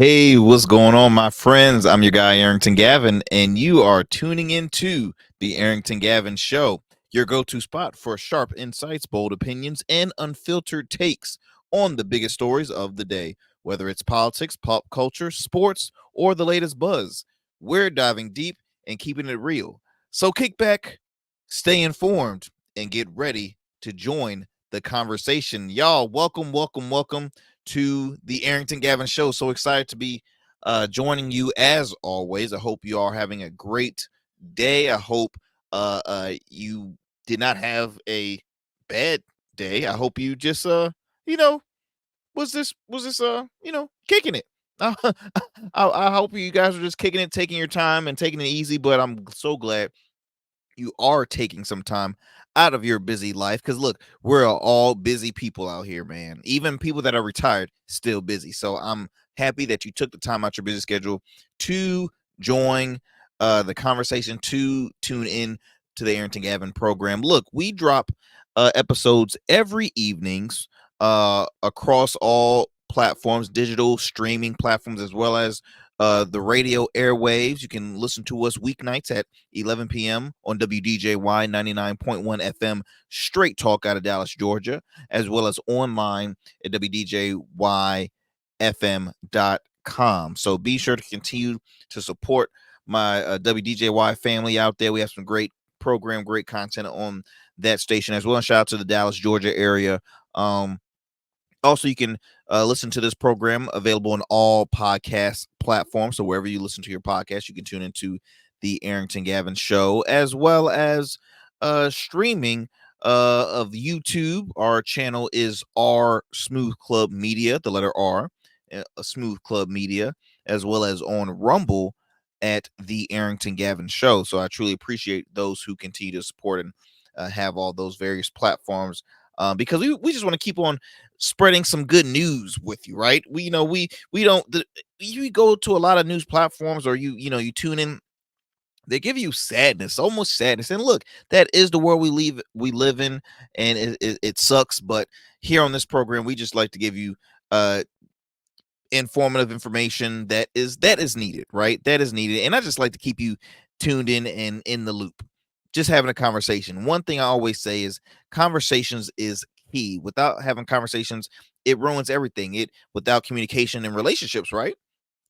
Hey, what's going on, my friends? I'm your guy, Arrington Gavin, and you are tuning into the Arrington Gavin Show, your go to spot for sharp insights, bold opinions, and unfiltered takes on the biggest stories of the day. Whether it's politics, pop culture, sports, or the latest buzz, we're diving deep and keeping it real. So kick back, stay informed, and get ready to join the conversation. Y'all, welcome to the Arrington Gavin Show. So excited to be joining you as always. I hope you are having a great day. I hope you did not have a bad day. I hope you just you know was this kicking it. I hope you guys are just kicking it, taking your time and taking it easy. But I'm so glad you are taking some time out of your busy life, because look, we're all busy people out here, man. Even people that are retired still busy. So I'm happy that you took the time out your busy schedule to join the conversation, to tune in to the Arrington Gavin program. Look, we drop episodes every evenings across all platforms, digital streaming platforms, as well as the radio airwaves. You can listen to us weeknights at 11 p.m. on WDJY 99.1 FM, straight talk out of Dallas, Georgia, as well as online at WDJYFM.com. So be sure to continue to support my WDJY family out there. We have some great program, great content on that station as well. And shout out to the Dallas, Georgia area. Also, you can listen to this program available on all podcast platforms. So wherever you listen to your podcast, you can tune into the Arrington Gavin Show, as well as streaming of YouTube. Our channel is R Smooth Club Media, the letter R, Smooth Club Media, as well as on Rumble at the Arrington Gavin Show. So I truly appreciate those who continue to support and have all those various platforms, because we just want to keep on spreading some good news with you, right? We don't you go to a lot of news platforms, or you tune in, they give you sadness, almost sadness. And look, that is the world we live in, and it sucks. But here on this program, we just like to give you informative information that is needed, right? That is needed. And I just like to keep you tuned in and in the loop, just having a conversation. One thing I always say is conversations is key. Without having conversations, it ruins everything. It Without communication in relationships, right?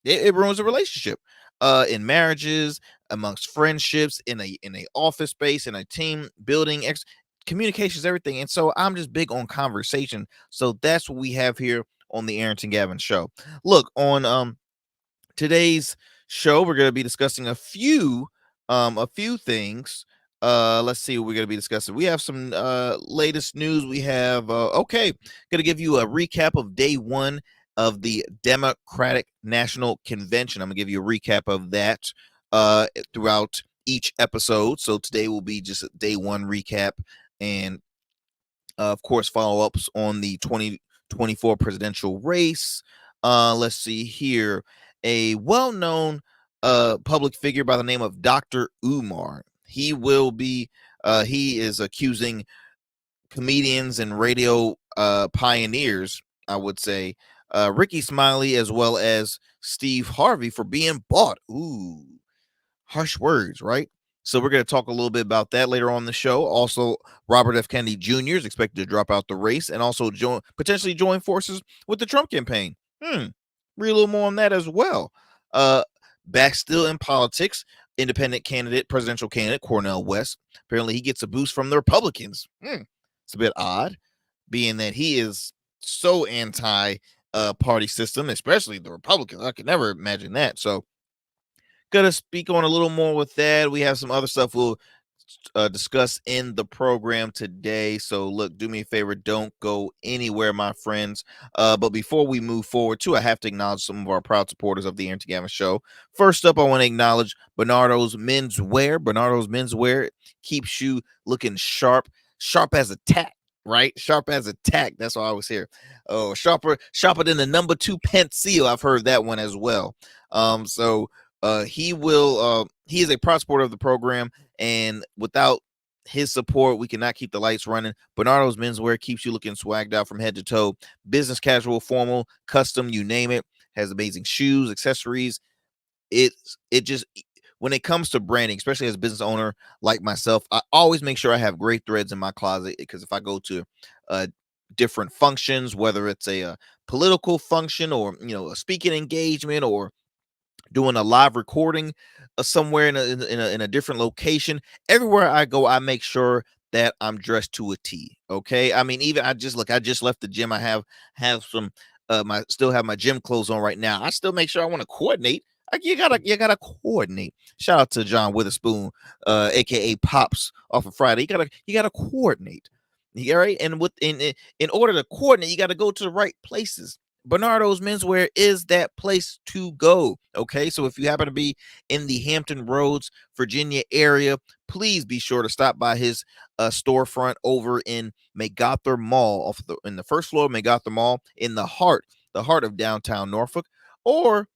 It ruins a relationship. In marriages, amongst friendships, in a office space, in a team building, communication is everything. And so I'm just big on conversation. So that's what we have here on the Arrington Gavin Show. Look, on today's show, we're going to be discussing a few things. Let's see what we're going to be discussing. We have some latest news. We have going to give you a recap of day one of the Democratic National Convention. I'm going to give you a recap of that throughout each episode. So today will be just a day one recap, and of course follow-ups on the 2024 presidential race. Let's see here. A well-known public figure by the name of Dr. Umar. He is accusing comedians and radio pioneers, I would say, Ricky Smiley as well as Steve Harvey, for being bought. Ooh, harsh words, right? So we're going to talk a little bit about that later on in the show. Also, Robert F. Kennedy Jr. is expected to drop out the race and also potentially join forces with the Trump campaign. Read a little more on that as well. Back still in politics, independent candidate, presidential candidate Cornel West. Apparently, he gets a boost from the Republicans. It's a bit odd, being that he is so anti party system, especially the Republicans. I could never imagine that. So gonna speak on a little more with that. We have some other stuff we'll discuss in the program today. So look, do me a favor, don't go anywhere, my friends. But before we move forward too, I have to acknowledge some of our proud supporters of the Arrington Gavin Show. First up, I want to acknowledge Bernardo's Menswear. Bernardo's Menswear keeps you looking sharp as a tack. Right, sharp as a tack. That's why I was here. Oh, sharper than the number 2 pencil. I've heard that one as well. He is a proud supporter of the program, and without his support, we cannot keep the lights running. Bernardo's Menswear keeps you looking swagged out from head to toe. Business casual, formal, custom, you name it. has amazing shoes, accessories. It just, when it comes to branding, especially as a business owner like myself, I always make sure I have great threads in my closet, because if I go to uh different functions, whether it's a political function, or a speaking engagement, or doing a live recording somewhere in a different location, everywhere I go, I make sure that I'm dressed to a T. Okay. I mean, even I just left the gym. I have some my still have my gym clothes on right now. I still make sure I want to coordinate. Like, you gotta coordinate. Shout out to John Witherspoon, aka Pops, off of Friday. You gotta coordinate. All right. And in order to coordinate, you gotta go to the right places. Bernardo's Menswear is that place to go. Okay, so if you happen to be in the Hampton Roads, Virginia area, please be sure to stop by his storefront over in MacArthur Mall, in the first floor of MacArthur Mall, in the heart of downtown Norfolk. Or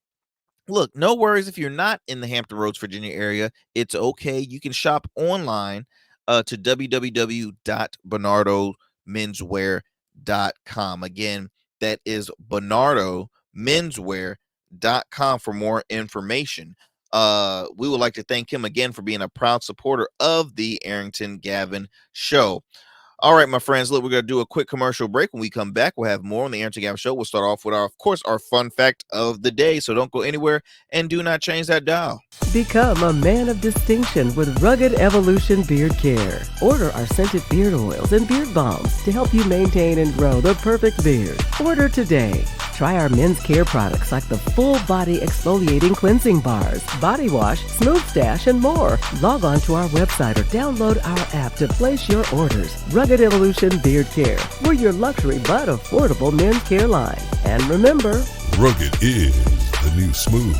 look, no worries if you're not in the Hampton Roads, Virginia area. It's okay. You can shop online to www.bernardomenswear.com. Again, that is bernardomenswear.com for more information. We would like to thank him again for being a proud supporter of the Arrington Gavin Show. All right, my friends, look, we're going to do a quick commercial break. When we come back, we'll have more on the Arrington Gavin Show. We'll start off with, of course, our fun fact of the day. So don't go anywhere and do not change that dial. Become a man of distinction with Rugged Evolution Beard Care. Order our scented beard oils and beard balms to help you maintain and grow the perfect beard. Order today. Try our men's care products like the full body exfoliating cleansing bars, body wash, smooth stash, and more. Log on to our website or download our app to place your orders. Rugged Evolution Beard Care. We're your luxury but affordable men's care line. And remember, rugged is the new smooth.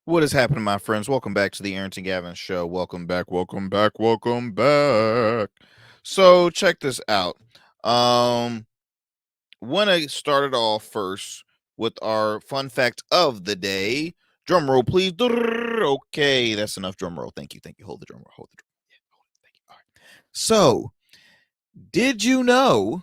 What is happening, my friends? Welcome back to the Arrington Gavin Show. Welcome back, welcome back, welcome back. So check this out. Want to start it off first with our fun fact of the day. Drum roll, please. Okay, that's enough drum roll. Thank you, thank you. Hold the drum roll. Hold the drum. Yeah, hold it. Thank you. All right. So, did you know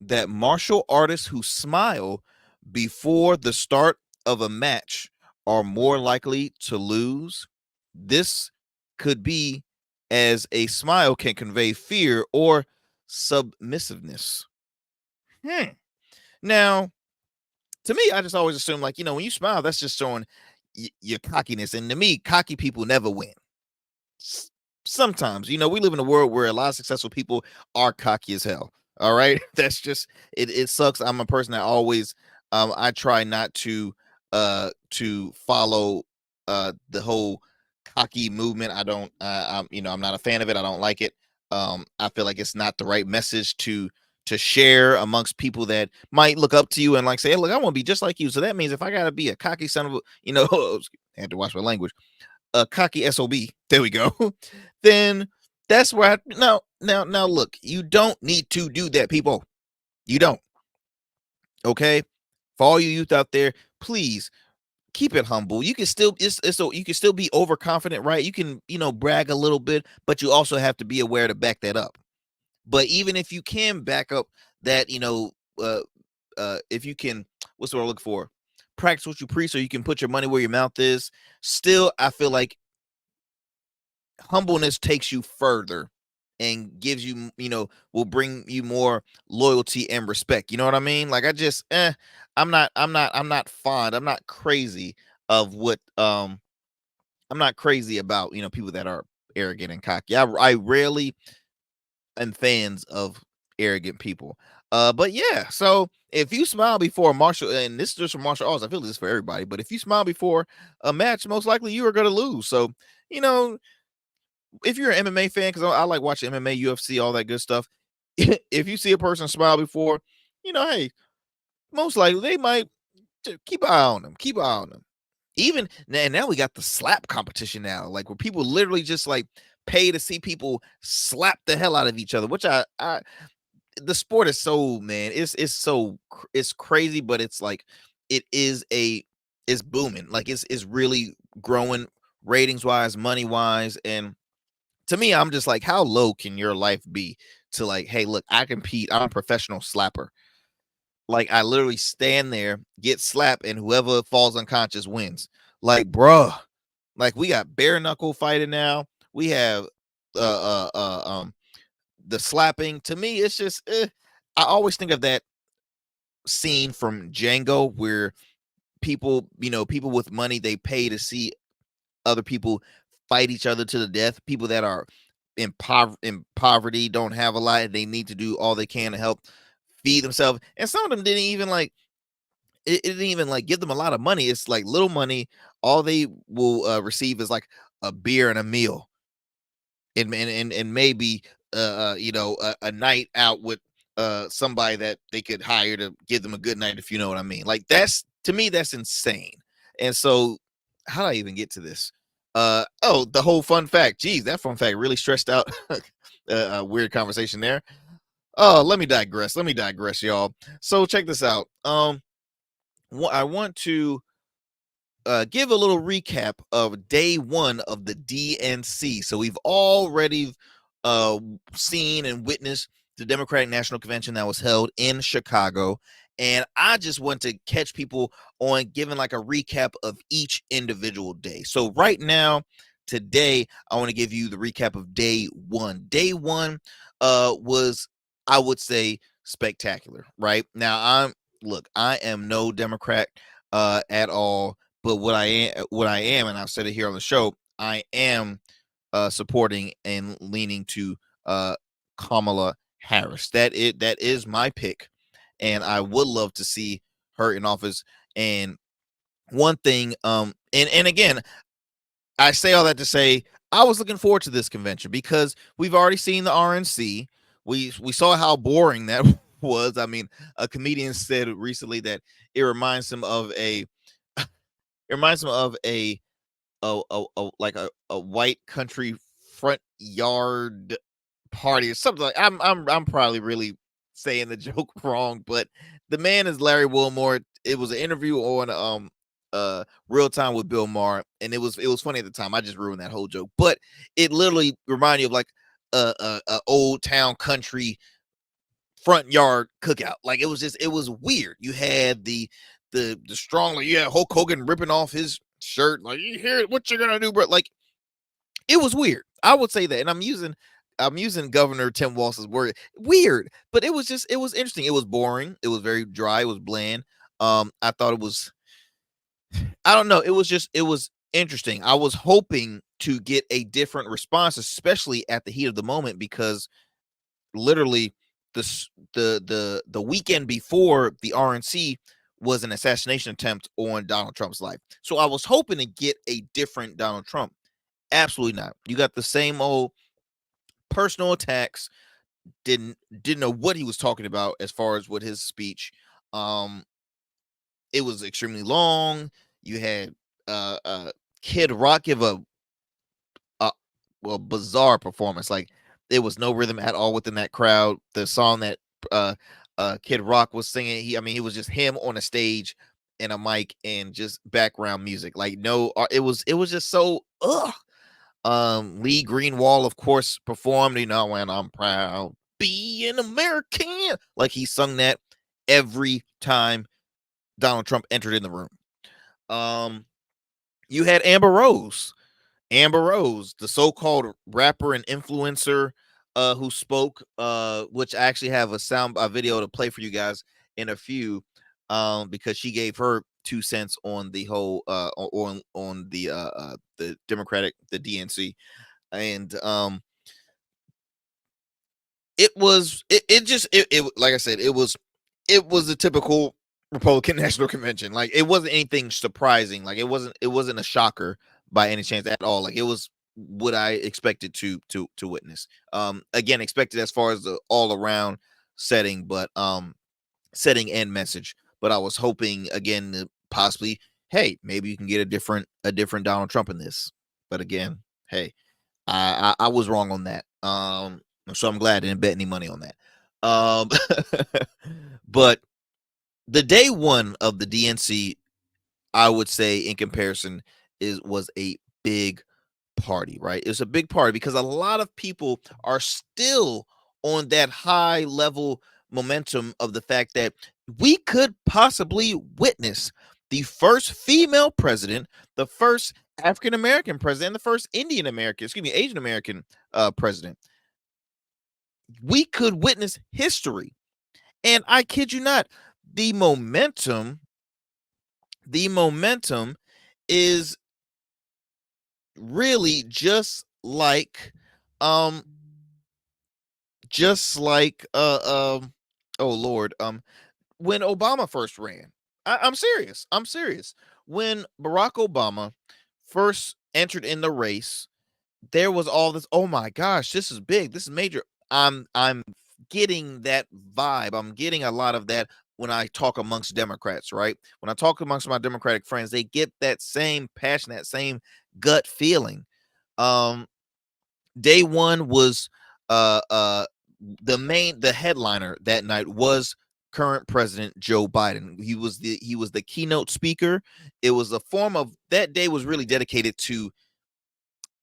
that martial artists who smile before the start of a match are more likely to lose? This could be as a smile can convey fear or submissiveness. Now, to me, I just always assume, like, when you smile, that's just showing your cockiness. And to me, cocky people never win. Sometimes, we live in a world where a lot of successful people are cocky as hell. All right. That's just it sucks. I'm a person that always I try not to follow the whole cocky movement. I don't I'm not a fan of it. I don't like it. I feel like it's not the right message to share amongst people that might look up to you and like say, hey, look, I want to be just like you. So that means if I gotta be a cocky son of a, I had to watch my language, a cocky SOB, there we go, then That's where now look, you don't need to do that, people. You don't. Okay? For all you youth out there, please keep it humble. You can still it's so you can still be overconfident, right? You can, brag a little bit, but you also have to be aware to back that up. But even if you can back up that, if you can, what's the word I look for? Practice what you preach, so you can put your money where your mouth is. Still, I feel like humbleness takes you further and gives you, will bring you more loyalty and respect. You know what I mean? Like I just, I'm not fond. I'm not crazy of what, I'm not crazy about, people that are arrogant and cocky. I rarely am fans of arrogant people. But yeah, so if you smile before martial, and this is just for martial arts, I feel this is for everybody, but if you smile before a match, most likely you are going to lose. So, you know, if you're an MMA fan, because I like watching MMA, UFC, all that good stuff. If you see a person smile before, hey, most likely they might keep an eye on them. Keep an eye on them. Even and now we got the slap competition now, like where people literally just like pay to see people slap the hell out of each other. Which I the sport is so, man, it's crazy, but it's like it is it's booming. Like it's really growing ratings wise, money wise, and to me, I'm just like, how low can your life be to like, hey, look, I compete. I'm a professional slapper. Like I literally stand there, get slapped, and whoever falls unconscious wins. Like, bruh, like we got bare knuckle fighting now. We have the slapping. To me, it's just I always think of that scene from Django where people with money, they pay to see other people fight each other to the death. People that are in poverty, don't have a lot, and they need to do all they can to help feed themselves. And some of them didn't even like it didn't even like give them a lot of money. It's like little money. All they will receive is like a beer and a meal, and maybe a night out with somebody that they could hire to give them a good night, if you know what I mean. Like that's, to me, that's insane. And so how do I even get to this? Oh, the whole fun fact. Geez, that fun fact really stressed out a weird conversation there. Oh, let me digress, y'all. So check this out. I want to give a little recap of day one of the DNC. So we've already seen and witnessed the Democratic National Convention that was held in Chicago. And I just want to catch people on giving like a recap of each individual day. So right now, today, I want to give you the recap of day one. Day one was, I would say, spectacular. Right now, I am no Democrat at all, but what I am, and I've said it here on the show, I am supporting and leaning to Kamala Harris. That is my pick, and I would love to see her in office. And one thing, and again, I say all that to say I was looking forward to this convention because we've already seen the RNC. We saw how boring that was. I mean, a comedian said recently that it reminds him of a it reminds him of like a white country front yard party or something. Like I'm probably really saying the joke wrong, but the man is Larry Wilmore. It was an interview on Real Time with Bill Maher, and it was funny at the time. I just ruined that whole joke, but it literally reminded you of like a old town country front yard cookout. Like it was weird. You had the strong, like, yeah, Hulk Hogan ripping off his shirt, like, you hear what you're gonna do, bro. Like it was weird. I would say that, and I'm using Governor Tim Walz's word, weird, but it was interesting. It was boring. It was very dry. It was bland. I thought it was, I don't know. It was interesting. I was hoping to get a different response, especially at the heat of the moment, because literally the weekend before the RNC was an assassination attempt on Donald Trump's life. So I was hoping to get a different Donald Trump. Absolutely not. You got the same old personal attacks. Didn't know what he was talking about as far as with his speech. Um, it was extremely long. You had Kid Rock give a well, bizarre performance. Like There was no rhythm at all within that crowd. The song that uh Kid Rock was singing, he was just him on a stage and a mic and just background music. Like no, it was just so ugh. Lee Greenwald, of course, performed, when I'm proud, be an American. Like he sung that every time Donald Trump entered in the room. You had Amber Rose. Amber Rose, the so-called rapper and influencer who spoke, which I actually have a video to play for you guys in a few, because she gave her 2 cents on the whole on the Democratic, the DNC. And it like I said, it was a typical Republican National Convention. Like it wasn't anything surprising. Like it wasn't a shocker by any chance at all. Like it was what I expected to witness. Again, expected as far as the all around setting, but setting and message. But I was hoping again to possibly, hey, maybe you can get a different Donald Trump in this. But again, hey, I was wrong on that. So I'm glad I didn't bet any money on that. Um, but the day one of the DNC, I would say in comparison was a big party, right? It's a big party because a lot of people are still on that high level momentum of the fact that we could possibly witness the first female president, the first African American president, the first Asian American president. We could witness history. And I kid you not, the momentum, the momentum is really um just like oh Lord, when Obama first ran. I'm serious. I'm serious. When Barack Obama first entered in the race, there was all this, oh my gosh, this is big, this is major. I'm getting that vibe. I'm getting a lot of that when I talk amongst Democrats, right? When I talk amongst my Democratic friends, they get that same passion, that same gut feeling. Um, Day one was uh uh the headliner that night was current President Joe Biden. He was the keynote speaker. It was a form of that day was really dedicated to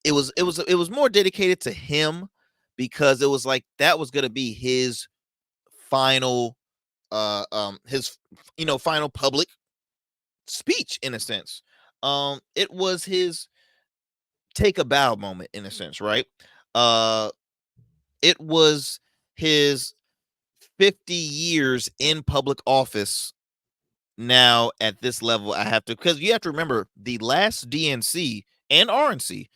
it was more dedicated to him because it was like that was going to be his final his final public speech in a sense. It was his take a bow moment in a sense, right? Uh it was his 50 years in public office now at this level. I have to, because you have to remember the last DNC and RNC,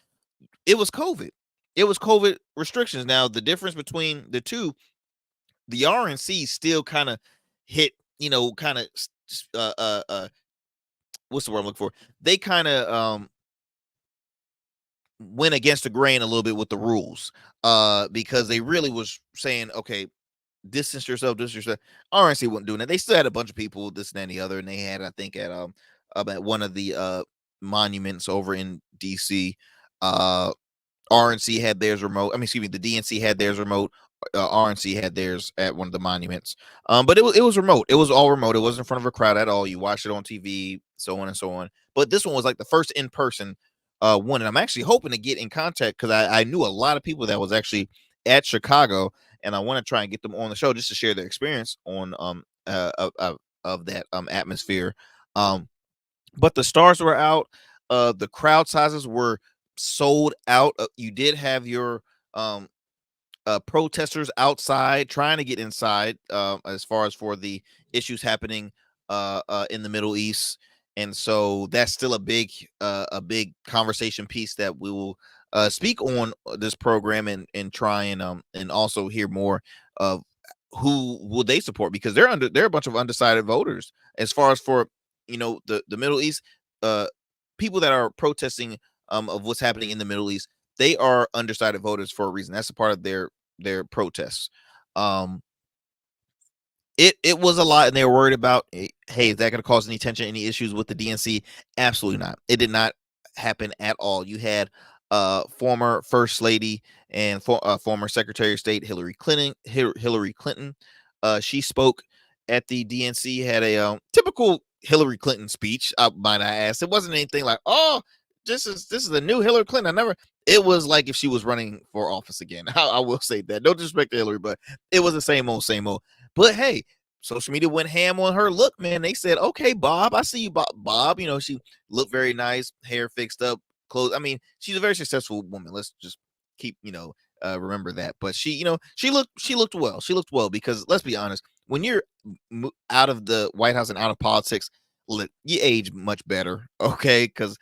it was COVID. It was COVID restrictions. Now, the difference between the two, the RNC still kind of hit, kind of, what's the word I'm looking for? They kind of went against the grain a little bit with the rules, because they really was saying, okay, distance yourself. RNC wasn't doing that. They still had a bunch of people, this and that and the other, and they had, I think, at one of the monuments over in DC. RNC had theirs remote. I mean, excuse me, the DNC had theirs remote. RNC had theirs at one of the monuments. But it was remote. It was all remote. It wasn't in front of a crowd at all. You watched it on TV, so on and so on. But this one was like the first in person one, and I'm actually hoping to get in contact because I knew a lot of people that was actually at Chicago, and I want to try and get them on the show just to share their experience on of that atmosphere. But the stars were out. The crowd sizes were sold out. You did have your protesters outside trying to get inside, as far as for the issues happening in the Middle East. And so that's still a big conversation piece that we will speak on this program and try and also hear more of who will they support, because they're a bunch of undecided voters as far as for the Middle East. People that are protesting of what's happening in the Middle East, they are undecided voters for a reason. That's a part of their protests. Um, it was a lot, and they were worried about, hey, is that going to cause any tension, any issues with the DNC? Absolutely not. It did not happen at all. You had former First Lady and former Secretary of State Hillary Clinton. Hillary Clinton. She spoke at the DNC, had a typical Hillary Clinton speech. Might I ask? It wasn't anything like, "Oh, this is the new Hillary Clinton." I never. It was like if she was running for office again. I will say that. No disrespect to Hillary, but it was the same old, same old. But hey, social media went ham on her look, man. They said, "Okay, Bob, I see you, Bob." She looked very nice, hair fixed up, clothes. I mean, she's a very successful woman. Let's just keep, remember that. But she looked well. She looked well because let's be honest, when you're out of the White House and out of politics, look, you age much better, okay? Because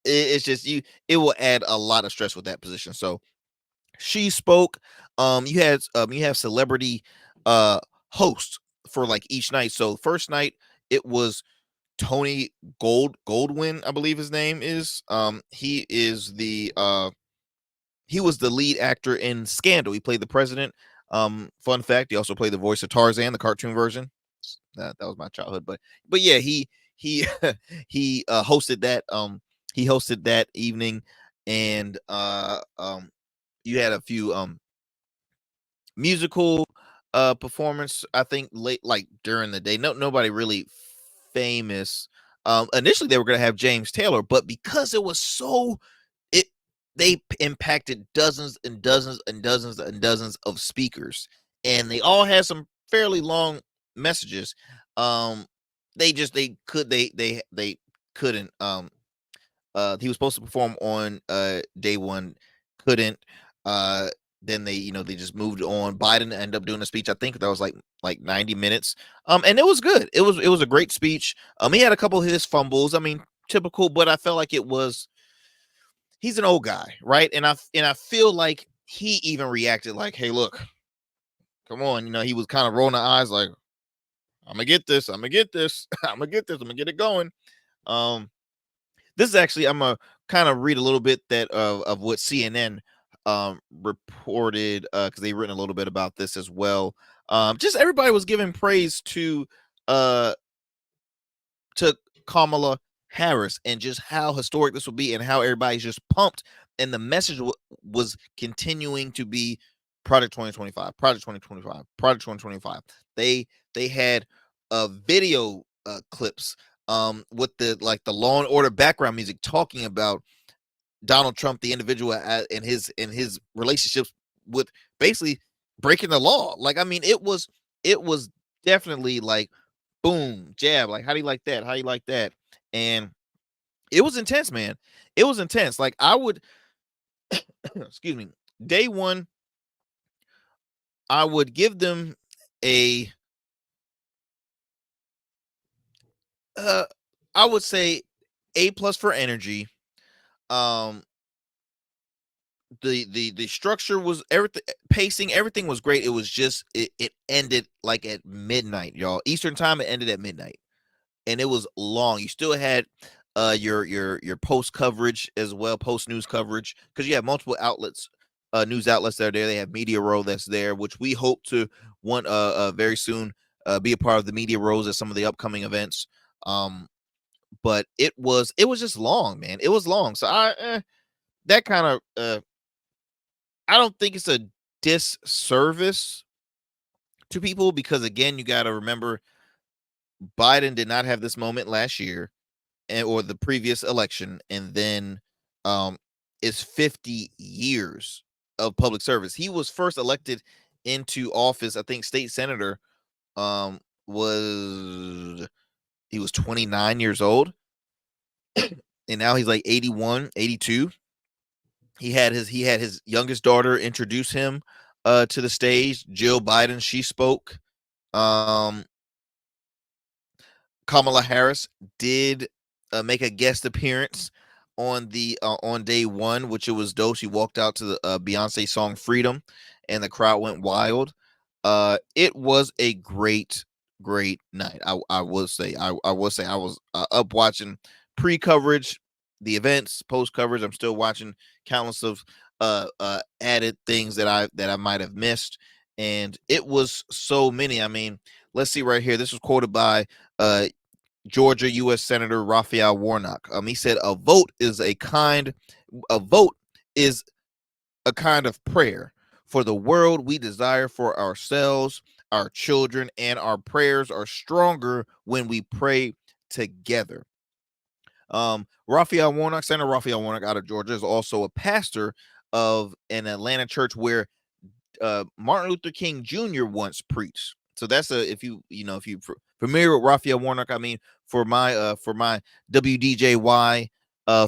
it's just it will add a lot of stress with that position. So she spoke. You have celebrity hosts for like each night. So first night it was Tony Goldwyn, I believe his name is. He was the lead actor in Scandal. He played the president. Fun fact, he also played the voice of Tarzan, the cartoon version. That was my childhood, but yeah, he he hosted that. He hosted that evening, and you had a few musical performance, I think, late, like during the day. Nobody really famous. Initially they were going to have James Taylor, but because it was so it they impacted dozens and dozens and dozens and dozens of speakers, and they all had some fairly long messages. um they couldn't. He was supposed to perform on day one, couldn't. uh then they just moved on. Biden ended up doing a speech. I think that was like 90 minutes. And it was good. It was a great speech. He had a couple of his fumbles. I mean, typical, but I felt like he's an old guy, right? And I feel like he even reacted like, "Hey, look, come on." He was kind of rolling the eyes like, "I'm gonna get this. I'm gonna get this. I'm gonna get this. I'm gonna get it going." Um, this is actually, I'm gonna kind of read a little bit that of what CNN reported, because they've written a little bit about this as well. Just everybody was giving praise uh to Kamala Harris and just how historic this will be and how everybody's just pumped. And the message was continuing to be Project 2025, Project 2025, Project 2025. They had video clips with the Law and Order background music talking about Donald Trump, the individual, and his relationships with basically breaking the law. Like, I mean, it was definitely like boom, jab. Like, how do you like that? How do you like that? And it was intense, man. It was intense. Like, I would, excuse me, day one, I would give them a, uh, I would say A+ for energy. Um, the structure was everything, pacing, everything was great. It was just it ended like at midnight, y'all. Eastern time, it ended at midnight. And it was long. You still had your post coverage as well, post news coverage, because you have multiple outlets, news outlets that are there. They have Media Row that's there, which we hope to want very soon be a part of the Media Rows at some of the upcoming events. But it was just long, man. It was long. So that kind of I don't think it's a disservice to people, because again, you got to remember Biden did not have this moment last year, or the previous election, and then um it's 50 years of public service. He was first elected into office, I think state senator, um was he was 29 years old, and now he's like 81, 82. He had his youngest daughter introduce him to the stage, Jill Biden. She spoke. um Kamala Harris did make a guest appearance on day one, which it was dope. She walked out to the Beyonce song "Freedom," and the crowd went wild. It was a great night. I will say. I will say I was up watching pre coverage, the events, post coverage. I'm still watching countless of added things that I might have missed, and it was so many. I mean, let's see right here. This was quoted by uh Georgia U.S. Senator Raphael Warnock. He said, a vote is a kind of prayer for the world we desire for ourselves, our children, and our prayers are stronger when we pray together. Raphael Warnock, Senator Raphael Warnock out of Georgia, is also a pastor of an Atlanta church where Martin Luther King Jr. once preached. So that's if you familiar with Raphael Warnock, I mean, for my WDJY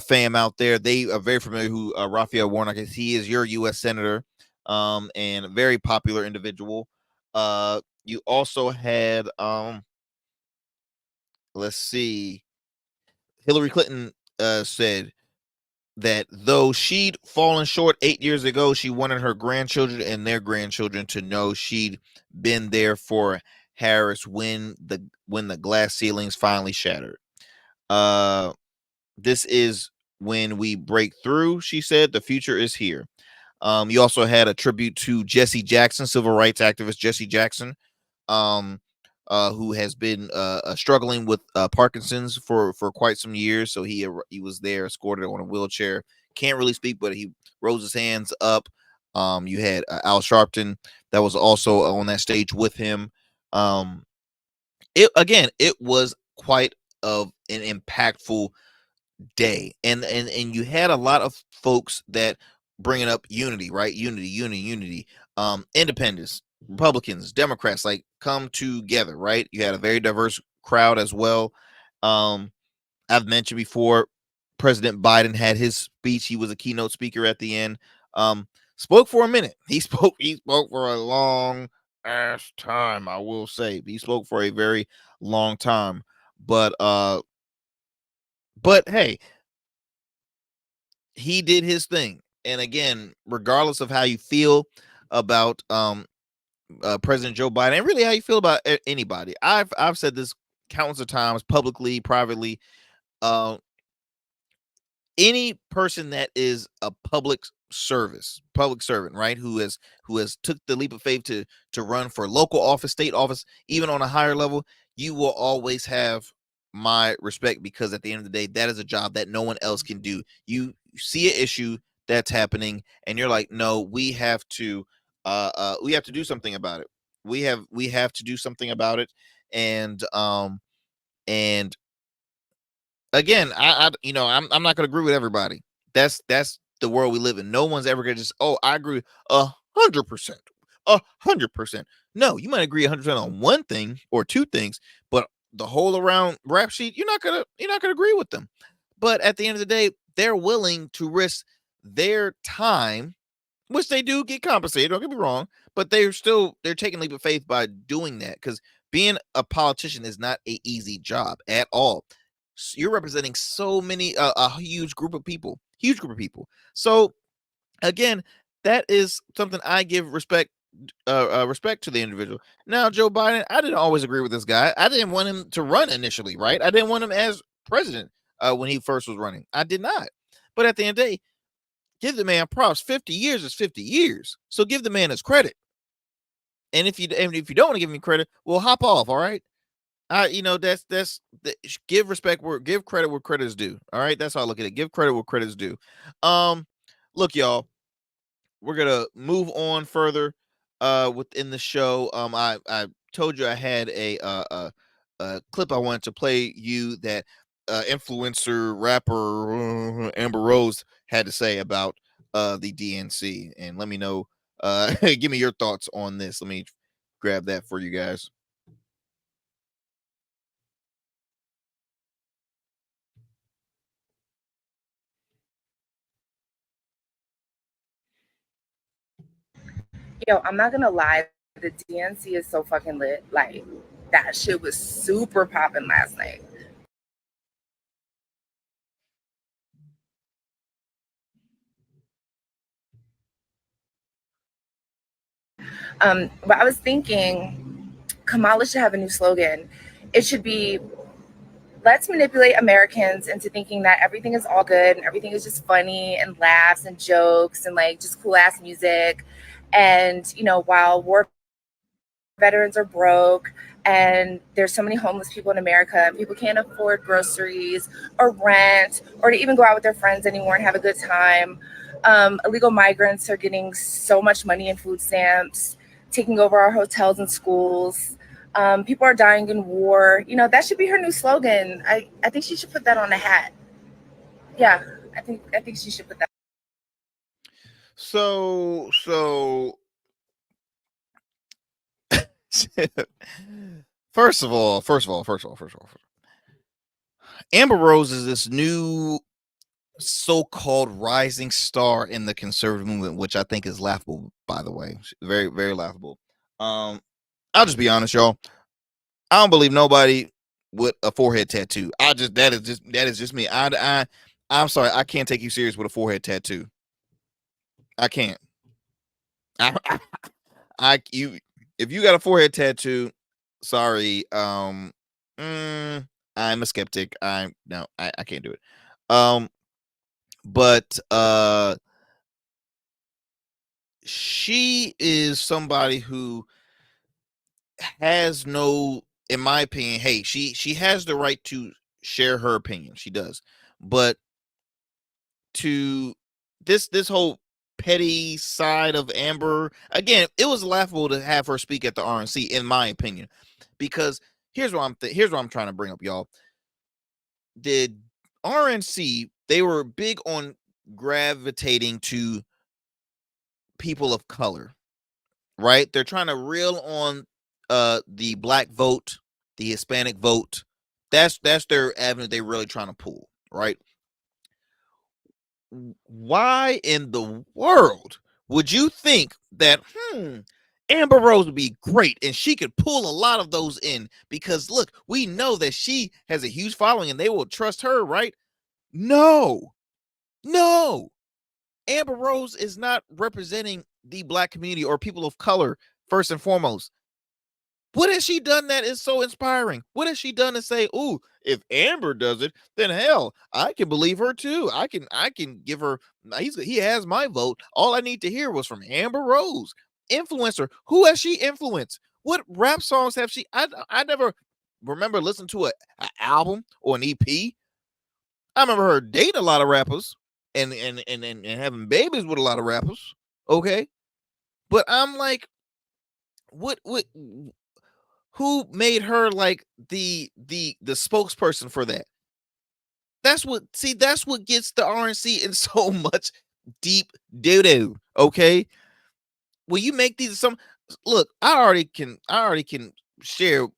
fam out there, they are very familiar who Raphael Warnock is. He is your U.S. senator, and a very popular individual. You also had let's see, Hillary Clinton said that though she'd fallen short 8 years ago, she wanted her grandchildren and their grandchildren to know she'd been there for Harris when the glass ceilings finally shattered. This is when we break through, she said. The future is here. You also had a tribute to Jesse Jackson, civil rights activist Jesse Jackson, um, who has been struggling with Parkinson's for quite some years. So he was there, escorted on a wheelchair. Can't really speak, but he rose his hands up. You had Al Sharpton that was also on that stage with him. It was quite of an impactful day, and you had a lot of folks that bringing up unity, right? Unity. Independents, Republicans, Democrats, like come together, right? You had a very diverse crowd as well. I've mentioned before, President Biden had his speech. He was a keynote speaker at the end. Spoke for a minute. He spoke for a long ass time, I will say. He spoke for a very long time. But hey, he did his thing. And again, regardless of how you feel about President Joe Biden, and really how you feel about anybody, I've said this countless of times, publicly, privately. Any person that is a public servant, right, who has took the leap of faith to run for local office, state office, even on a higher level, you will always have my respect, because at the end of the day, that is a job that no one else can do. You see an issue that's happening and you're like, no, we have to do something about it. We have to do something about it. And again, I'm not going to agree with everybody. That's the world we live in. No one's ever going to just, oh, I agree 100%, 100%. No, you might agree 100% on one thing or two things, but the whole around rap sheet, you're not gonna agree with them. But at the end of the day, they're willing to risk their time, which they do get compensated. Don't get me wrong, but they're taking leap of faith by doing that, because being a politician is not a easy job at all. You're representing so many a huge group of people. So again, that is something I give respect to the individual. Now, Joe Biden, I didn't always agree with this guy. I didn't want him to run initially, right? I didn't want him as president when he first was running. I did not. But at the end of the day, give the man props. 50 years is 50 years. So give the man his credit. And if you don't want to give him credit, well, hop off, all right? Give credit where credit is due. All right, that's how I look at it. Give credit where credit is due. Look, y'all, we're gonna move on further within the show. I told you I had a clip I wanted to play you that influencer rapper Amber Rose had to say about the DNC, and let me know. Give me your thoughts on this. Let me grab that for you guys. Yo, I'm not gonna lie, the DNC is so fucking lit. Like, that shit was super popping last night. But I was thinking Kamala should have a new slogan. It should be, let's manipulate Americans into thinking that everything is all good and everything is just funny and laughs and jokes and like just cool ass music. And, while war veterans are broke and there's so many homeless people in America and people can't afford groceries or rent or to even go out with their friends anymore and have a good time, Illegal migrants are getting so much money in food stamps, taking over our hotels and schools. People are dying in war. That should be her new slogan. I think she should put that on a hat. Yeah, I think she should put that. So first of all, Amber Rose is this new so-called rising star in the conservative movement, which I think is laughable, by the way. Very, very laughable. I'll just be honest, y'all. I don't believe nobody with a forehead tattoo. That is just me. I'm sorry, I can't take you serious with a forehead tattoo. I can't. I, you if you got a forehead tattoo, sorry. I'm a skeptic. I can't do it. But she is somebody who has no, in my opinion, hey, she has the right to share her opinion. She does. But to this whole petty side of Amber, again, it was laughable to have her speak at the RNC, in my opinion, because here's what I'm trying to bring up, y'all. The RNC, they were big on gravitating to people of color, right? They're trying to reel on the black vote, the Hispanic vote. That's their avenue they're really trying to pull, right? Why in the world would you think that Amber Rose would be great and she could pull a lot of those in? Because look, we know that she has a huge following and they will trust her, right? No. Amber Rose is not representing the black community or people of color first and foremost. What has she done that is so inspiring? What has she done to say, "Ooh, if Amber does it, then hell, I can believe her too. I can give her. He has my vote. All I need to hear was from Amber Rose, influencer. Who has she influenced? What rap songs have she? I never remember listening to a album or an EP. I remember her dating a lot of rappers and having babies with a lot of rappers. Okay, but I'm like, what who made her like the spokesperson for that? That's what gets the RNC in so much deep doo-doo. Okay. When you make these some look, I already can share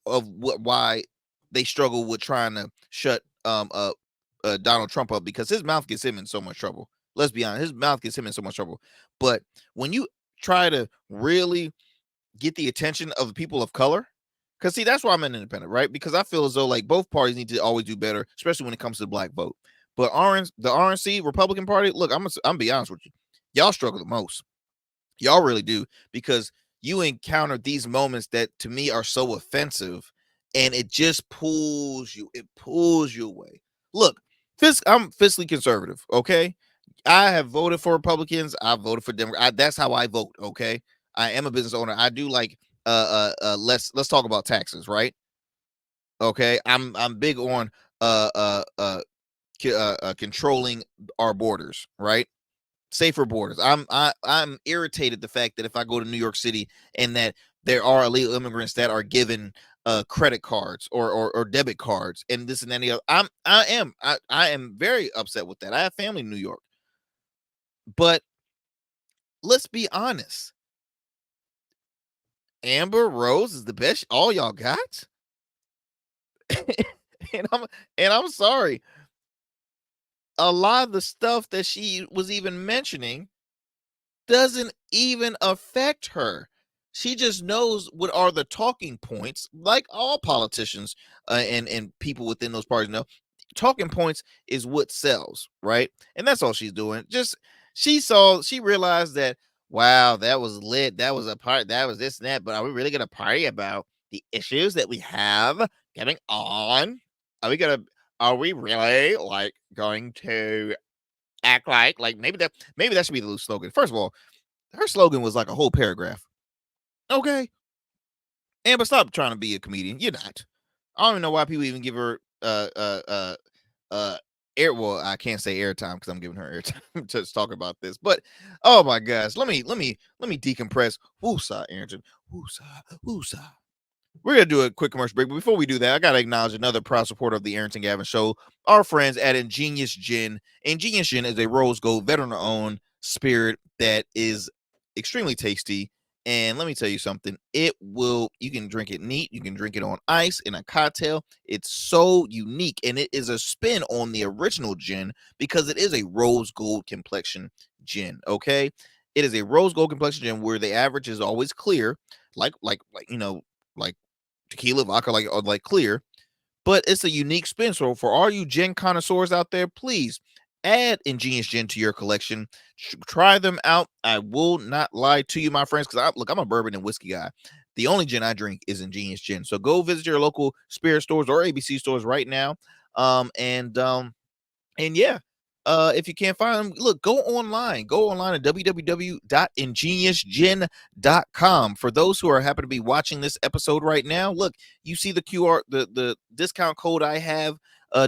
of why they struggle with trying to shut Donald Trump up, because his mouth gets him in so much trouble. Let's be honest, his mouth gets him in so much trouble. But when you try to really get the attention of the people of color, because see, that's why I'm an independent, right? Because I feel as though like both parties need to always do better, especially when it comes to the black vote. But the RNC Republican Party, look, I'm be honest with you, y'all struggle the most. Y'all really do, because you encounter these moments that to me are so offensive, and it just pulls you. It pulls you away. Look, I'm fiscally conservative. Okay, I have voted for Republicans. I voted for Democrats. That's how I vote. Okay, I am a business owner. I do like let's talk about taxes, right? Okay, I'm big on uh uh uh, controlling our borders, right? Safer borders. I'm irritated the fact that if I go to New York City and that there are illegal immigrants that are given credit cards or debit cards and this and any other. I am very upset with that. I have family in New York. But let's be honest. Amber Rose is the best all y'all got. and I'm and I'm sorry. A lot of the stuff that she was even mentioning doesn't even affect her. She just knows what are the talking points, like all politicians and people within those parties know. Talking points is what sells, right? And that's all she's doing. Just she realized that, wow, that was lit. That was a part. That was this and that. But are we really gonna party about the issues that we have going on? Are we gonna? Are we really like going to act like maybe that should be the new slogan? First of all, her slogan was like a whole paragraph. Okay, Amber, stop trying to be a comedian. You're not. I don't even know why people even give her well, I can't say airtime because I'm giving her airtime just talking about this. But oh my gosh, let me decompress. Woosah, Arrington. Woosah, woosah. We're gonna do a quick commercial break, but before we do that, I gotta acknowledge another proud supporter of the Arrington Gavin Show, our friends at Ingenious Gin. Ingenious Gin is a rose gold veteran-owned spirit that is extremely tasty. And let me tell you something, you can drink it neat, you can drink it on ice in a cocktail. It's so unique, and it is a spin on the original gin because it is a rose gold complexion gin. Okay, it is a rose gold complexion gin where the average is always clear, like like tequila, vodka, like clear, but it's a unique spin. So for all you gin connoisseurs out there, please add Ingenious Gin to your collection. Try them out. I will not lie to you, my friends, because I'm a bourbon and whiskey guy. The only gin I drink is Ingenious Gin. So go visit your local spirit stores or ABC stores right now. And yeah, if you can't find them, look, go online at www.ingeniousgin.com. For those who are happen to be watching this episode right now, look, you see the QR, the discount code I have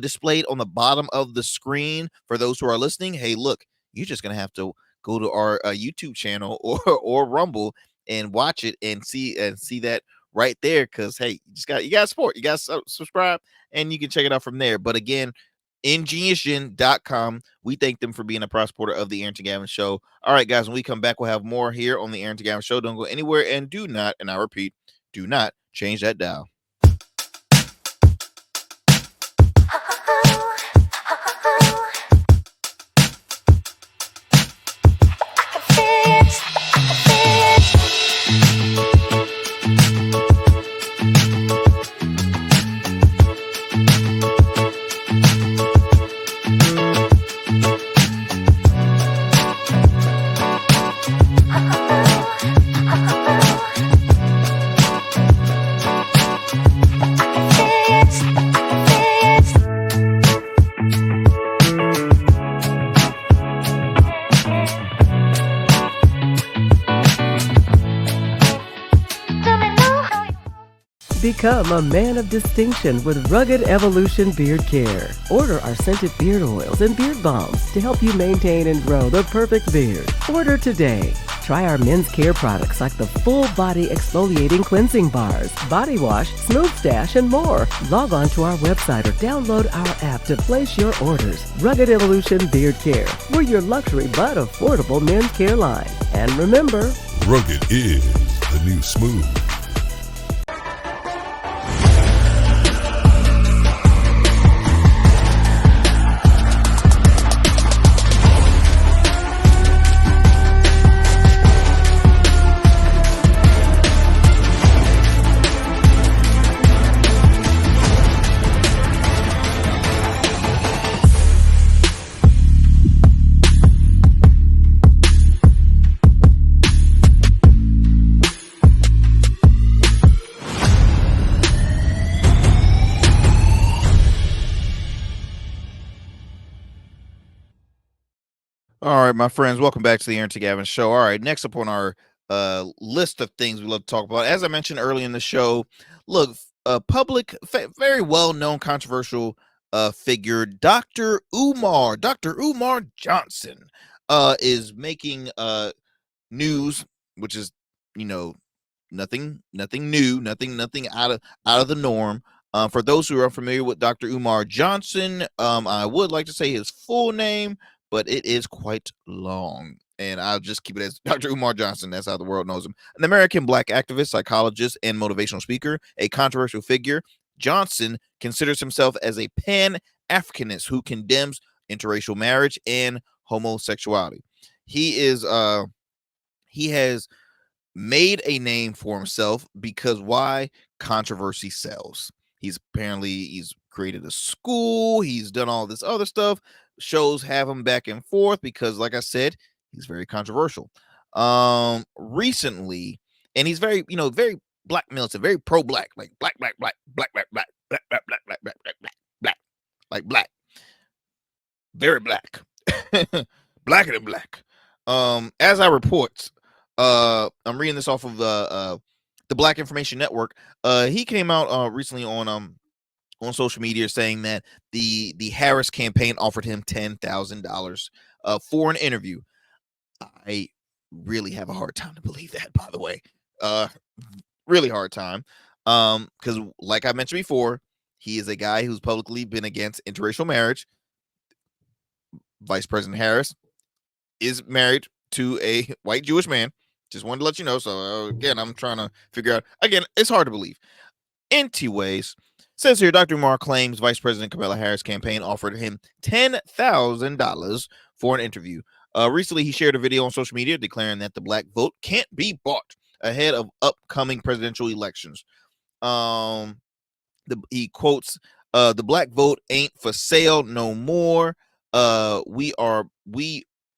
displayed on the bottom of the screen. For those who are listening, hey, look, you're just gonna have to go to our YouTube channel or Rumble and watch it and see that right there, because hey, you got support, you got subscribe, and you can check it out from there. But again, ingeniusgin.com. We thank them for being a proud supporter of the Arrington Gavin Show. All right, guys, when we come back, we'll have more here on the Arrington Gavin Show. Don't go anywhere, and do not, and I repeat, do not change that dial. Become a man of distinction with Rugged Evolution Beard Care. Order our scented beard oils and beard balms to help you maintain and grow the perfect beard. Order today. Try our men's care products like the full body exfoliating cleansing bars, body wash, smooth stash, and more. Log on to our website or download our app to place your orders. Rugged Evolution Beard Care. We're your luxury but affordable men's care line. And remember, Rugged is the new smooth. All right, my friends, welcome back to the Arrington Gavin Show. All right, next up on our list of things we love to talk about, as I mentioned early in the show, look, very well-known, controversial figure, Dr. Umar Johnson, is making news, which is, nothing new, nothing out of the norm. For those who are unfamiliar with Dr. Umar Johnson, I would like to say his full name, but it is quite long, and I'll just keep it as Dr. Umar Johnson. That's how the world knows him. An American Black activist, psychologist, and motivational speaker, a controversial figure, Johnson considers himself as a Pan-Africanist who condemns interracial marriage and homosexuality. He has made a name for himself because why? Controversy sells. He's created a school. He's done all this other stuff. Shows have him back and forth because, like I said, he's very controversial. Recently, and he's very black militant, very pro-black, like black, like black, very black, blacker than black. As I report, I'm reading this off of the Black Information Network. He came out recently on on social media saying that the Harris campaign offered him $10,000 for an interview. I really have a hard time to believe that, by the way. Really hard time. Because like I mentioned before, he is a guy who's publicly been against interracial marriage. Vice President Harris is married to a white Jewish man. Just wanted to let you know. So again, I'm trying to figure out. Again, it's hard to believe. Anyways, says here, Dr. Umar claims Vice President Kamala Harris' campaign offered him $10,000 for an interview. Recently, he shared a video on social media declaring that the black vote can't be bought ahead of upcoming presidential elections. He quotes, "The black vote ain't for sale no more. We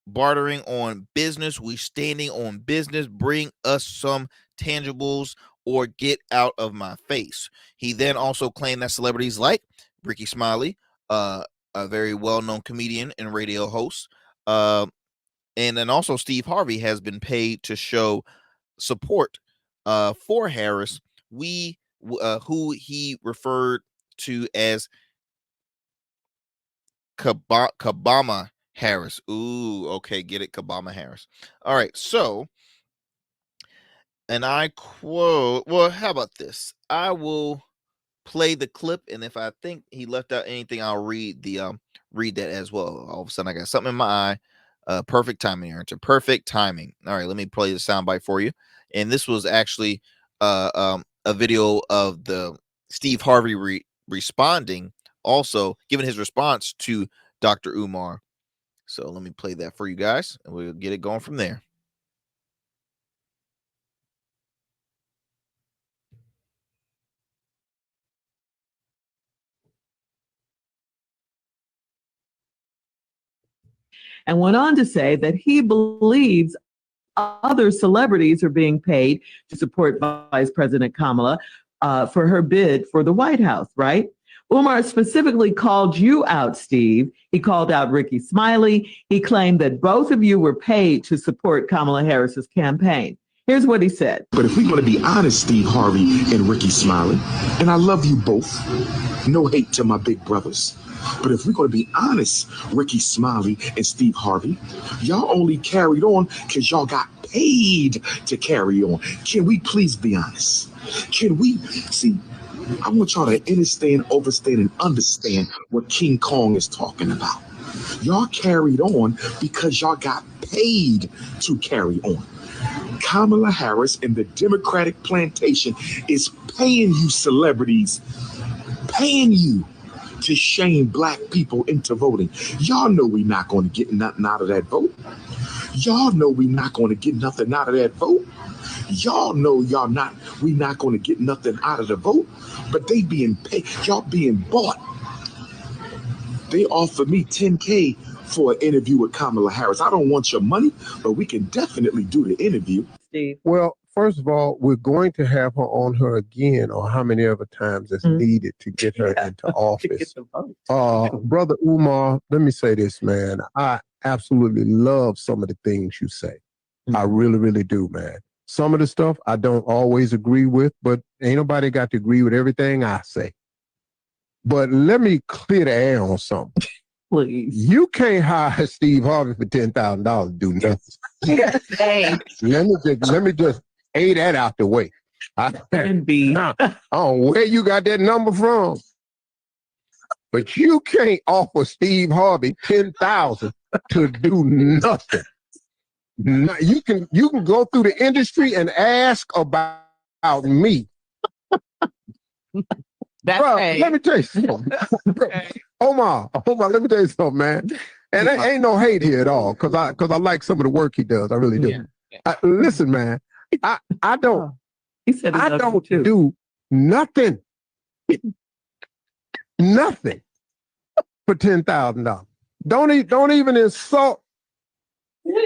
bartering on business. We standing on business. Bring us some tangibles or get out of my face." He then also claimed that celebrities like Ricky Smiley, a very well-known comedian and radio host, and then also Steve Harvey has been paid to show support for Harris. Who he referred to as Kabama Harris. Ooh, okay, get it, Kabama Harris. All right, so, and I quote, well, how about this? I will play the clip, and if I think he left out anything, I'll read that as well. All of a sudden, I got something in my eye. Perfect timing, Arrington. Perfect timing. All right, let me play the soundbite for you. And this was actually a video of the Steve Harvey responding, also giving his response to Dr. Umar. So let me play that for you guys, and we'll get it going from there. And went on to say that he believes other celebrities are being paid to support Vice President Kamala for her bid for the White House, right? Umar specifically called you out, Steve. He called out Ricky Smiley. He claimed that both of you were paid to support Kamala Harris's campaign. Here's what he said. But if we're going to be honest, Steve Harvey and Ricky Smiley, and I love you both, no hate to my big brothers. But if we're going to be honest, Ricky Smiley and Steve Harvey, y'all only carried on because y'all got paid to carry on. Can we please be honest? Can we see? I want y'all to understand, overstand, and understand what King Kong is talking about. Y'all carried on because y'all got paid to carry on. Kamala Harris and the Democratic plantation is paying you celebrities, paying you to shame black people into voting. Y'all know we're not going to get nothing out of that vote. Y'all know we're not going to get nothing out of that vote. Y'all know we're not going to get nothing out of the vote, but they being paid, y'all being bought. They offered me $10K for an interview with Kamala Harris. I don't want your money, but we can definitely do the interview. Steve. Well, first of all, we're going to have her on her again, or how many other times it's needed to get her into office. Brother Umar, let me say this, man. I absolutely love some of the things you say. I really, really do, man. Some of the stuff I don't always agree with, but ain't nobody got to agree with everything I say. But let me clear the air on something. Please. You can't hire Steve Harvey for $10,000 to do nothing. Thanks. Let me just A that out the way. I don't know where you got that number from. But you can't offer Steve Harvey $10,000 to do nothing. You can go through the industry and ask about me. That's Bro, right. let me tell you something. Omar, let me tell you something, man. And there ain't no hate here at all, because I like some of the work he does. I really do. Yeah. Listen, man, I don't. He said I don't do nothing, nothing for $10,000. Don't even insult.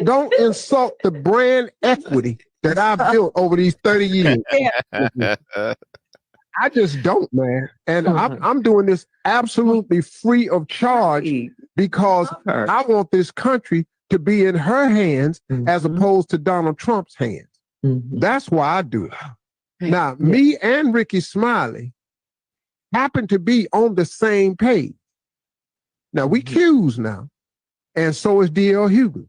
Don't insult the brand equity that I've built over these 30 years. I just don't, man. And I'm doing this absolutely free of charge because I want this country to be in her hands as opposed to Donald Trump's hands. That's why I do it. Now, me and Ricky Smiley happen to be on the same page. Now we Q's now, and so is D.L. Hughley.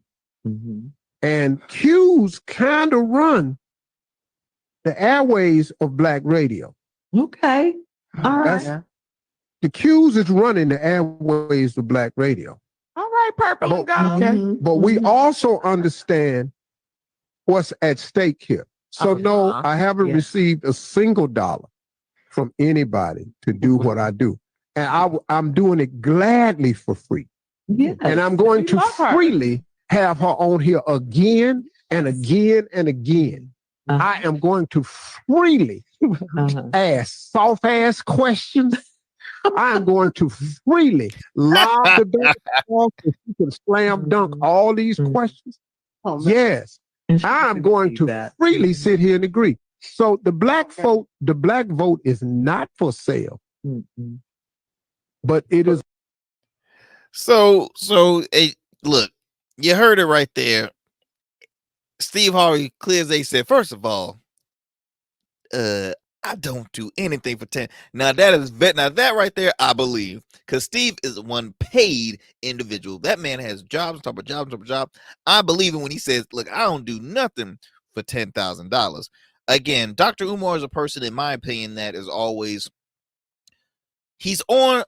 And Q's kind of run the airways of black radio. Okay. All right. The Q's is running the airways of black radio. All right, Purple. But we also understand what's at stake here. So no, I haven't received a single dollar from anybody to do what I do. And I'm doing it gladly for free. Yes. And I'm going to freely have her on here again and again and again. I am going to freely ask soft-ass questions. I am going to freely lob the back off if you can slam dunk all these questions. Yes. I'm going to freely sit here and agree. So the black vote is not for sale. But it is. So look, you heard it right there. Steve Harvey clear as they said, first of all, I don't do anything for 10. Now that right there, I believe, because Steve is one paid individual. That man has jobs on top of jobs on top of jobs. I believe him when he says, look, I don't do nothing for $10,000. Again, Dr. Umar is a person, in my opinion, that is always, he's on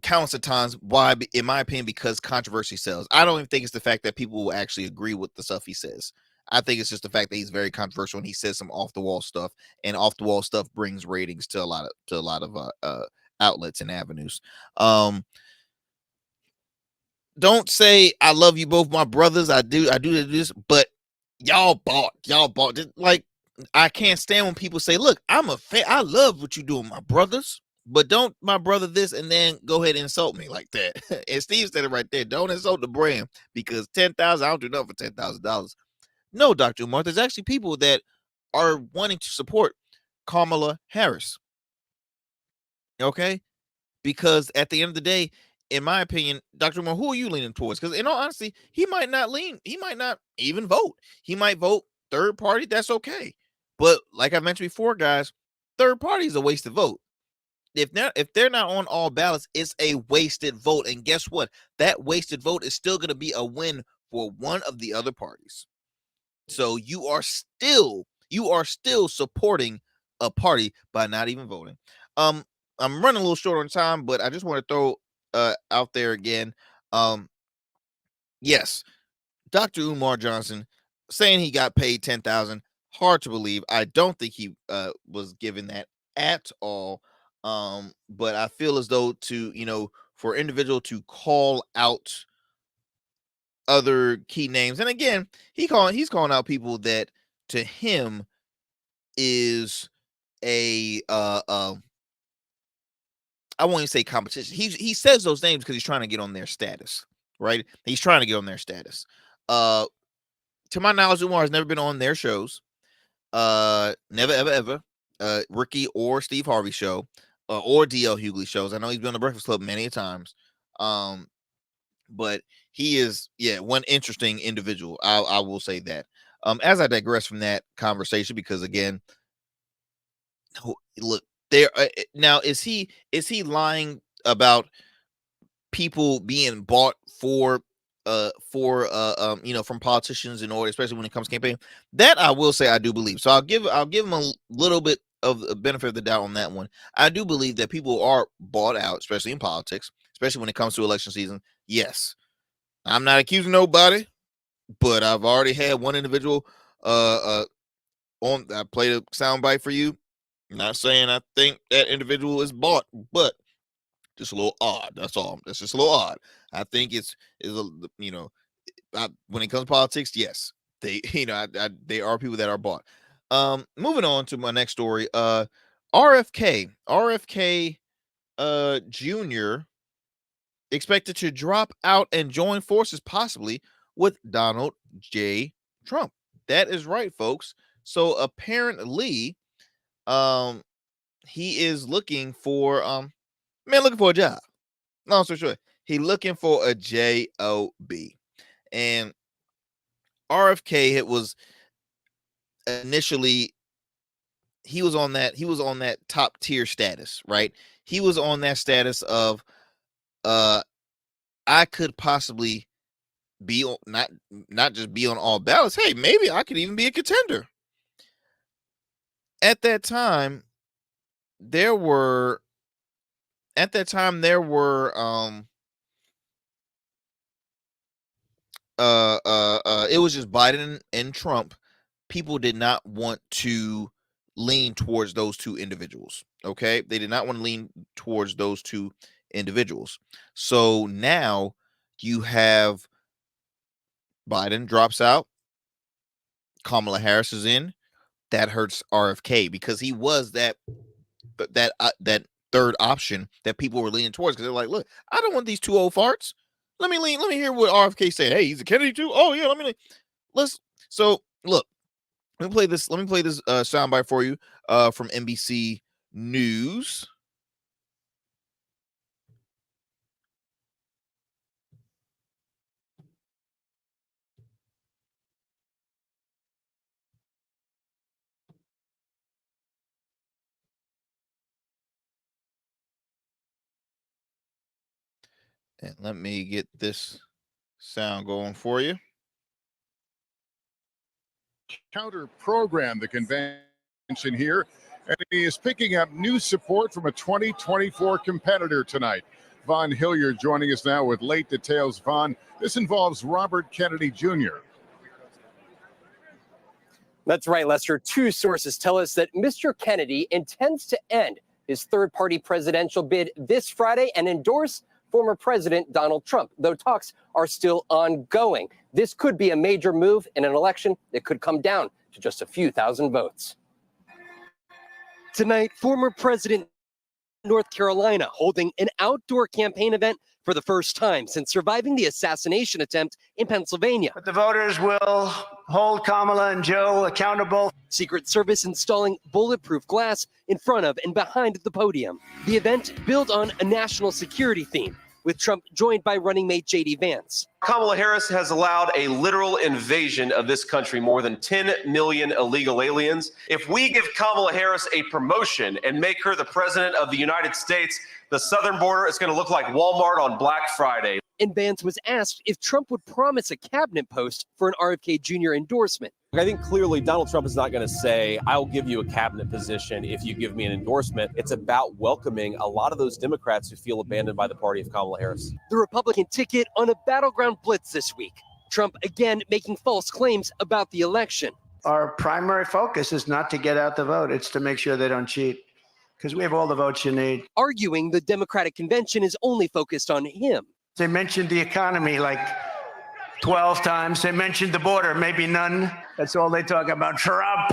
countless of times. Why? In my opinion, because controversy sells. I don't even think it's the fact that people will actually agree with the stuff he says. I think it's just the fact that he's very controversial and he says some off the wall stuff, and off the wall stuff brings ratings to a lot of outlets and avenues. Don't say I love you both, my brothers. I do this, but y'all bought. Like, I can't stand when people say, look, I'm a fan. I love what you doing, my brothers, but don't my brother this and then go ahead and insult me like that. And Steve said it right there. Don't insult the brand, because 10,000, I don't do nothing for $10,000. No, Dr. Umar, there's actually people that are wanting to support Kamala Harris. Okay? Because at the end of the day, in my opinion, Dr. Umar, who are you leaning towards? Because in all honesty, he might not even vote. He might vote third party. That's okay. But like I mentioned before, guys, third party is a wasted vote. If they're not on all ballots, it's a wasted vote. And guess what? That wasted vote is still going to be a win for one of the other parties. So you are still supporting a party by not even voting. I'm running a little short on time, but I just want to throw out there again. Yes, Dr. Umar Johnson saying he got paid 10,000. Hard to believe. I don't think he was given that at all. But I feel as though for an individual to call out other key names, and again, he's calling out people that to him is a I won't even say competition. He says those names because he's trying to get on their status, right? He's trying to get on their status. To my knowledge, Umar has never been on their shows. Never ever. Ricky or Steve Harvey show, or DL Hughley shows. I know he's been on the Breakfast Club many times. But he is, one interesting individual. I will say that. As I digress from that conversation, because again, look, there now is he lying about people being bought from politicians in order, especially when it comes to campaign? That I will say I do believe. So I'll give him a little bit of the benefit of the doubt on that one. I do believe that people are bought out, especially in politics, especially when it comes to election season. Yes, I'm not accusing nobody, but I've already had one individual I played a soundbite for you. I'm not saying I think that individual is bought, but just a little odd. That's all. That's just a little odd. I think when it comes to politics, yes, they they are people that are bought. Moving on to my next story. RFK Jr. expected to drop out and join forces possibly with Donald J. Trump. That is right, folks. So apparently, he is looking for looking for a job. No, so sure. He looking for a job. And RFK, it was initially he was on that top tier status, right? He was on that status of I could possibly be on, not just be on all ballots. Hey, maybe I could even be a contender. At that time, there were it was just Biden and Trump. People did not want to lean towards those two individuals. Okay, they did not want to lean towards those two individuals. So now you have Biden drops out, Kamala Harris is in. That hurts RFK because he was that third option that people were leaning towards because they're like, look, I don't want these two old farts. Let me hear what RFK said. Hey, he's a Kennedy too. Oh yeah, so look. Let me play this soundbite for you from NBC News. And let me get this sound going for you. Counter program the convention here, and he is picking up new support from a 2024 competitor tonight. Von Hilliard joining us now with late details. Von, this involves Robert Kennedy Jr. That's right, Lester. Two sources tell us that Mr. Kennedy intends to end his third-party presidential bid this Friday and endorse former President Donald Trump, though talks are still ongoing. This could be a major move in an election that could come down to just a few thousand votes. Tonight, former President North Carolina holding an outdoor campaign event for the first time since surviving the assassination attempt in Pennsylvania. But the voters will hold Kamala and Joe accountable. Secret Service installing bulletproof glass in front of and behind the podium. The event built on a national security theme, with Trump joined by running mate J.D. Vance. Kamala Harris has allowed a literal invasion of this country, more than 10 million illegal aliens. If we give Kamala Harris a promotion and make her the president of the United States, the southern border is going to look like Walmart on Black Friday. And Vance was asked if Trump would promise a cabinet post for an RFK Jr. endorsement. I think clearly Donald Trump is not going to say, I'll give you a cabinet position if you give me an endorsement. It's about welcoming a lot of those Democrats who feel abandoned by the party of Kamala Harris. The Republican ticket on a battleground blitz this week. Trump again making false claims about the election. Our primary focus is not to get out the vote. It's to make sure they don't cheat, because we have all the votes you need. Arguing the Democratic convention is only focused on him. They mentioned the economy like 12 times. They mentioned the border, maybe none. That's all they talk about. Trump.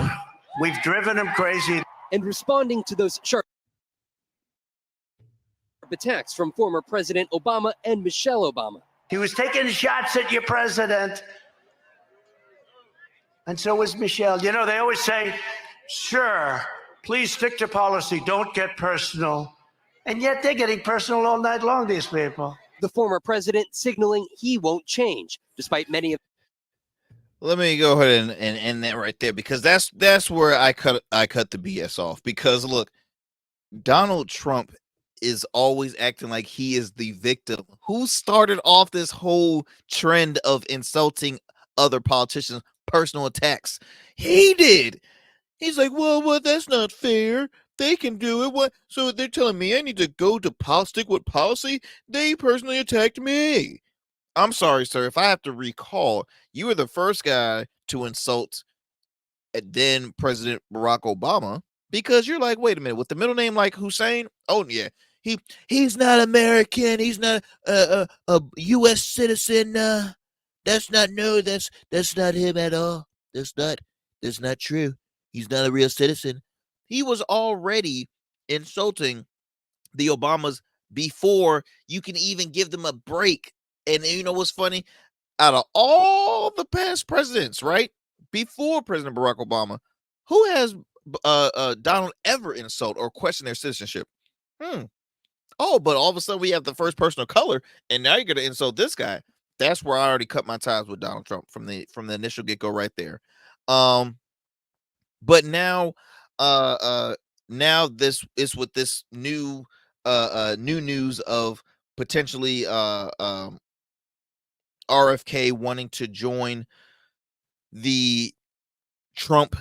We've driven him crazy. And responding to those sharp attacks from former President Obama and Michelle Obama. He was taking shots at your president. And so was Michelle. You know, they always say, sure, please stick to policy. Don't get personal. And yet they're getting personal all night long, these people. The former president signaling he won't change, despite many of. Let me go ahead and end that right there, because that's where I cut the BS off. Because look, Donald Trump is always acting like he is the victim. Who started off this whole trend of insulting other politicians, personal attacks? He did. He's like, well, that's not fair. They can do it. What? So they're telling me I need to go to stick with policy? They personally attacked me. I'm sorry, sir. If I have to recall, you were the first guy to insult then President Barack Obama, because you're like, wait a minute, with the middle name like Hussein? Oh yeah, he's not American. He's not a U.S. citizen. That's not him at all. That's not true. He's not a real citizen. He was already insulting the Obamas before you can even give them a break. And you know what's funny? Out of all the past presidents, right, before President Barack Obama, who has Donald ever insult or question their citizenship? Oh, but all of a sudden we have the first person of color, and now you're going to insult this guy. That's where I already cut my ties with Donald Trump from the initial get-go right there. But now now this is with this new new news of potentially RFK wanting to join the Trump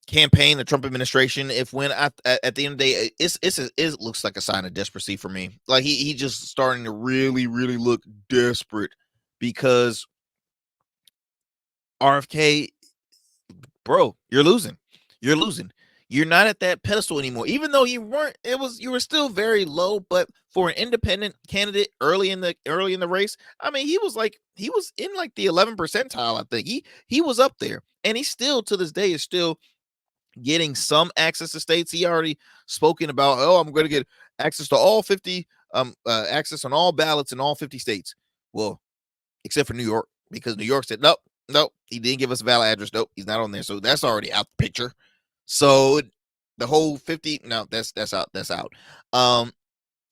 campaign, the Trump administration. If when at the end of the day, it looks like a sign of desperacy for me. Like he just starting to really look desperate because RFK, bro, you're losing. You're losing. You're not at that pedestal anymore. Even though you weren't, you were still very low. But for an independent candidate early in the race, I mean, he was in like the 11th percentile. I think he was up there, and he still to this day is still getting some access to states. He already spoken about, oh, I'm going to get access to all 50, access on all ballots in all 50 states. Well, except for New York, because New York said nope, he didn't give us a valid address. Nope, he's not on there. So that's already out the picture. So the whole 50, no, that's out.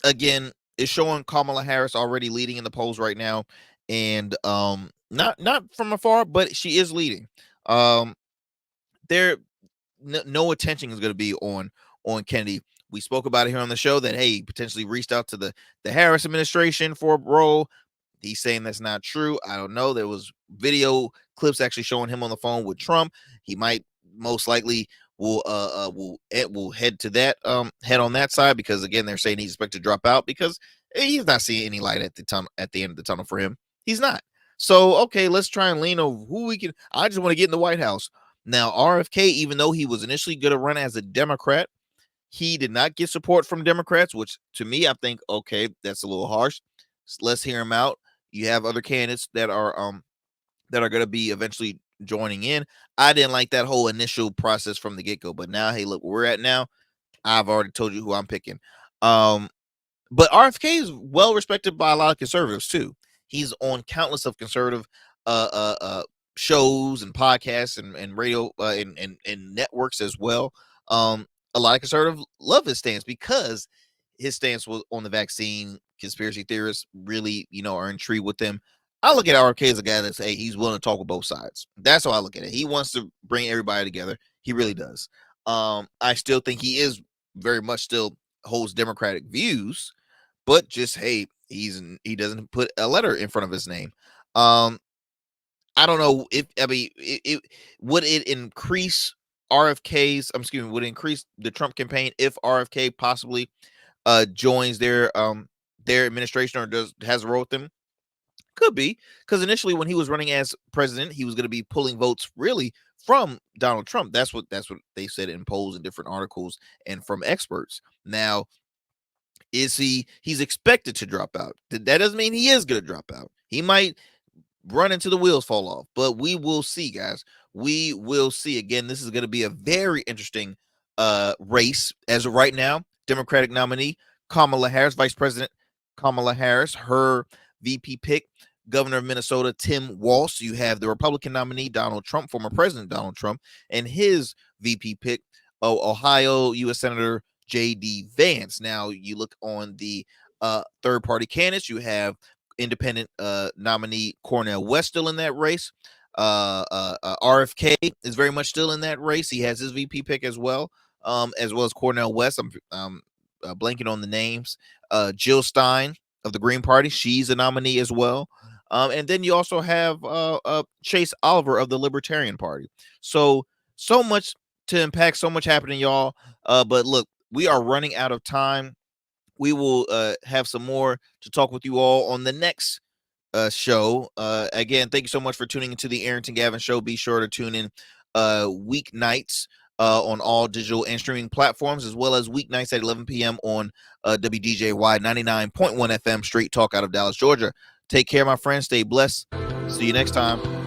Again, it's showing Kamala Harris already leading in the polls right now, and not from afar, but she is leading. There, no attention is going to be on Kennedy. We spoke about it here on the show that hey, potentially reached out to the Harris administration for a role. He's saying that's not true. I don't know. There was video clips actually showing him on the phone with Trump. He might most likely will head to that head on that side, because again they're saying he's expected to drop out because he's not seeing any light at the end of the tunnel for him. He's not. So okay, let's try and lean over who we can. I just want to get in the White House. Now RFK, even though he was initially going to run as a Democrat, he did not get support from Democrats, which to me I think okay, that's a little harsh. Let's hear him out. You have other candidates that are going to be eventually joining in. I didn't like that whole initial process from the get-go, but now, hey, look, where we're at now. I've already told you who I'm picking. But RFK is well respected by a lot of conservatives too. He's on countless of conservative shows and podcasts and radio and networks as well. A lot of conservatives love his stance because his stance was on the vaccine. Conspiracy theorists really, are intrigued with him. I look at RFK as a guy that's, hey, he's willing to talk with both sides. That's how I look at it. He wants to bring everybody together. He really does. I still think he is very much still holds Democratic views, but just, hey, he doesn't put a letter in front of his name. I don't know if, would it increase would it increase the Trump campaign if RFK possibly joins their administration or has a role with them? Could be, because initially when he was running as president, he was going to be pulling votes really from Donald Trump. That's what they said in polls and different articles and from experts. Now, he's expected to drop out. That doesn't mean he is going to drop out. He might run into the wheels fall off, but we will see, guys. We will see. Again, this is going to be a very interesting race as of right now. Democratic nominee Kamala Harris, Vice President Kamala Harris, her VP pick, Governor of Minnesota Tim Walz. You have the Republican nominee Donald Trump, former President Donald Trump, and his VP pick, Ohio U.S. Senator J.D. Vance. Now you look on the third-party candidates. You have independent nominee Cornel West still in that race. RFK is very much still in that race. He has his VP pick as well as Cornel West. I'm blanking on the names. Jill Stein of the Green Party, she's a nominee as well. And then you also have Chase Oliver of the Libertarian Party. So much to impact, so much happening, y'all. But look, we are running out of time. We will have some more to talk with you all on the next show. Again, thank you so much for tuning into the Arrington Gavin Show. Be sure to tune in weeknights on all digital and streaming platforms, as well as weeknights at 11 p.m. on WDJY 99.1 FM, straight talk out of Dallas, Georgia. Take care, my friends. Stay blessed. See you next time.